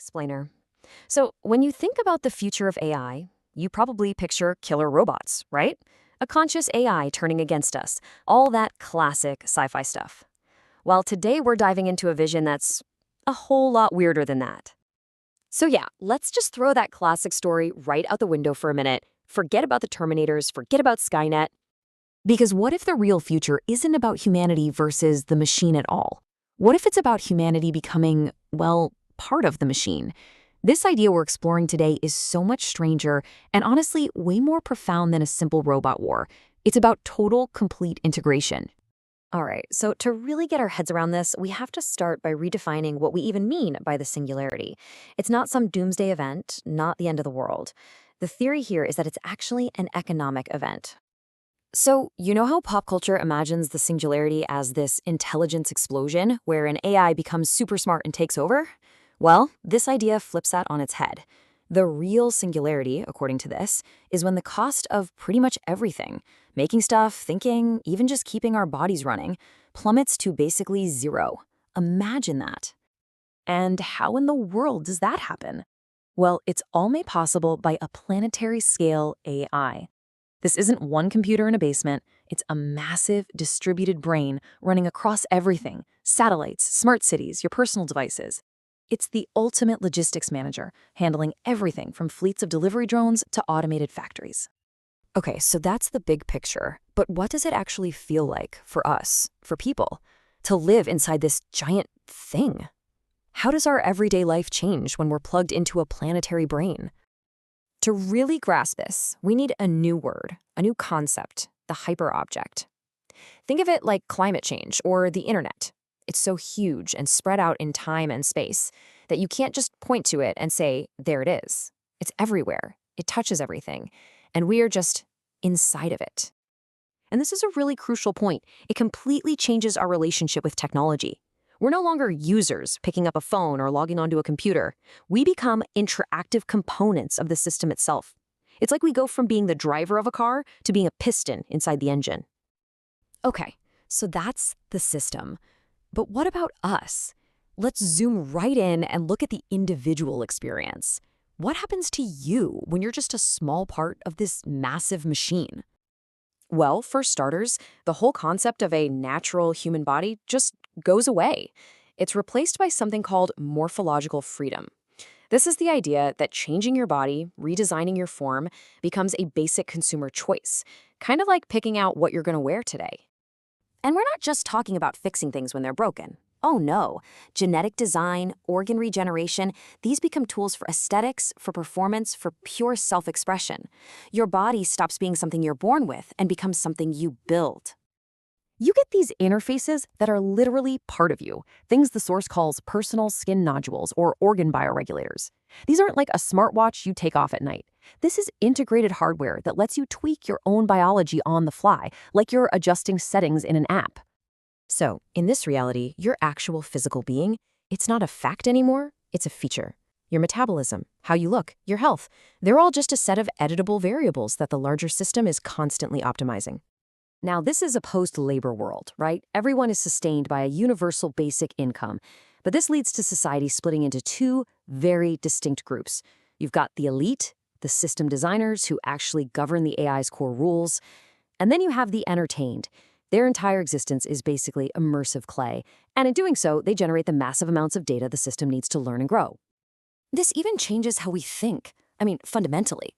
Explainer. So, when you think about the future of AI, you probably picture killer robots, right? A conscious AI turning against us, all that classic sci fi stuff. Well, today we're diving into a vision that's a whole lot weirder than that. So, yeah, let's just throw that classic story right out the window for a minute. Forget about the Terminators, forget about Skynet. Because what if the real future isn't about humanity versus the machine at all? What if it's about humanity becoming, well, part of the machine? This idea we're exploring today is so much stranger and honestly way more profound than a simple robot war. It's about total, complete integration. All right, so to really get our heads around this, we have to start by redefining what we even mean by the singularity. It's not some doomsday event, not the end of the world. The theory here is that it's actually an economic event. So, you know how pop culture imagines the singularity as this intelligence explosion where an AI becomes super smart and takes over? Well, this idea flips that on its head. The real singularity, according to this, is when the cost of pretty much everything, making stuff, thinking, even just keeping our bodies running, plummets to basically zero. Imagine that. And how in the world does that happen? Well, it's all made possible by a planetary scale AI. This isn't one computer in a basement, it's a massive, distributed brain running across everything: satellites, smart cities, your personal devices. It's the ultimate logistics manager, handling everything from fleets of delivery drones to automated factories. Okay, so that's the big picture. But what does it actually feel like for us, for people, to live inside this giant thing? How does our everyday life change when we're plugged into a planetary brain? To really grasp this, we need a new word, a new concept, the hyperobject. Think of it like climate change or the internet. It's so huge and spread out in time and space that you can't just point to it and say, there it is. It's everywhere. It touches everything. And we are just inside of it. And this is a really crucial point. It completely changes our relationship with technology. We're no longer users picking up a phone or logging onto a computer. We become interactive components of the system itself. It's like we go from being the driver of a car to being a piston inside the engine. Okay, so that's the system. But what about us? Let's zoom right in and look at the individual experience. What happens to you when you're just a small part of this massive machine? Well, for starters, the whole concept of a natural human body just goes away. It's replaced by something called morphological freedom. This is the idea that changing your body, redesigning your form, becomes a basic consumer choice, kind of like picking out what you're going to wear today. And we're not just talking about fixing things when they're broken. Oh no, genetic design, organ regeneration, these become tools for aesthetics, for performance, for pure self-expression. Your body stops being something you're born with and becomes something you build. You get these interfaces that are literally part of you, things the source calls personal skin nodules or organ bioregulators. These aren't like a smartwatch you take off at night. This is integrated hardware that lets you tweak your own biology on the fly, like you're adjusting settings in an app. So, in this reality, your actual physical being, it's not a fact anymore, it's a feature. Your metabolism, how you look, your health, they're all just a set of editable variables that the larger system is constantly optimizing. Now, this is a post-labor world, right? Everyone is sustained by a universal basic income. But this leads to society splitting into two very distinct groups. You've got the elite, the system designers who actually govern the AI's core rules, and then you have the entertained. Their entire existence is basically immersive clay, and in doing so, they generate the massive amounts of data the system needs to learn and grow. This even changes how we think. Fundamentally.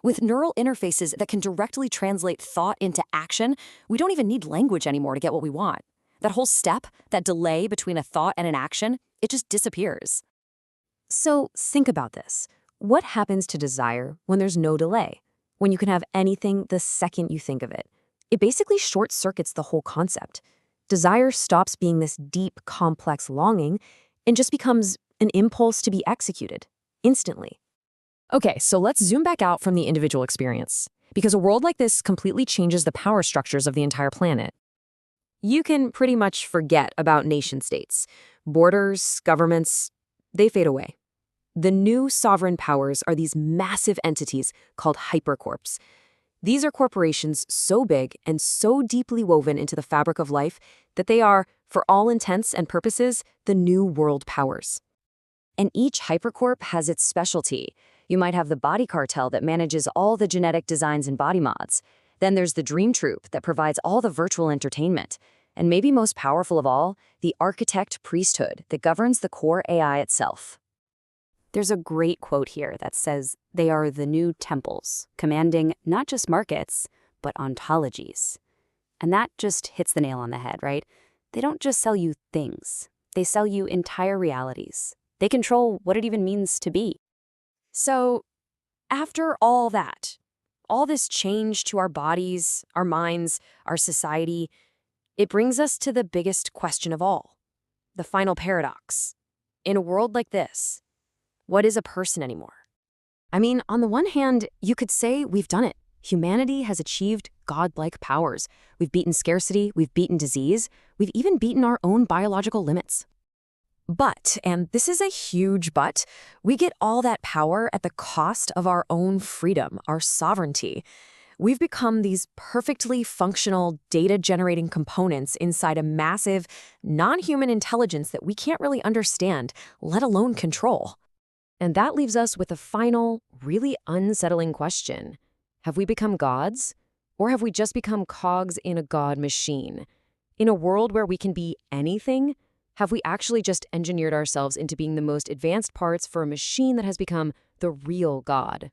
With neural interfaces that can directly translate thought into action, we don't even need language anymore to get what we want. That whole step, that delay between a thought and an action, it just disappears. So think about this. What happens to desire when there's no delay? When you can have anything the second you think of it? It basically short-circuits the whole concept. Desire stops being this deep, complex longing and just becomes an impulse to be executed, instantly. Okay, so let's zoom back out from the individual experience, because a world like this completely changes the power structures of the entire planet. You can pretty much forget about nation-states. Borders, governments, they fade away. The new sovereign powers are these massive entities called hypercorps. These are corporations so big and so deeply woven into the fabric of life that they are, for all intents and purposes, the new world powers. And each hypercorp has its specialty. You might have the body cartel that manages all the genetic designs and body mods. Then there's the dream troupe that provides all the virtual entertainment. And maybe most powerful of all, the architect priesthood that governs the core AI itself. There's a great quote here that says they are the new temples, commanding not just markets, but ontologies. And that just hits the nail on the head, right? They don't just sell you things. They sell you entire realities. They control what it even means to be. So, after all that, all this change to our bodies, our minds, our society, it brings us to the biggest question of all, the final paradox. In a world like this, what is a person anymore? I mean, on the one hand, you could say we've done it. Humanity has achieved godlike powers. We've beaten scarcity, we've beaten disease, we've even beaten our own biological limits. But, and this is a huge but, we get all that power at the cost of our own freedom, our sovereignty. We've become these perfectly functional data-generating components inside a massive, non-human intelligence that we can't really understand, let alone control. And that leaves us with a final, really unsettling question. Have we become gods? Or have we just become cogs in a god machine? In a world where we can be anything, have we actually just engineered ourselves into being the most advanced parts for a machine that has become the real god?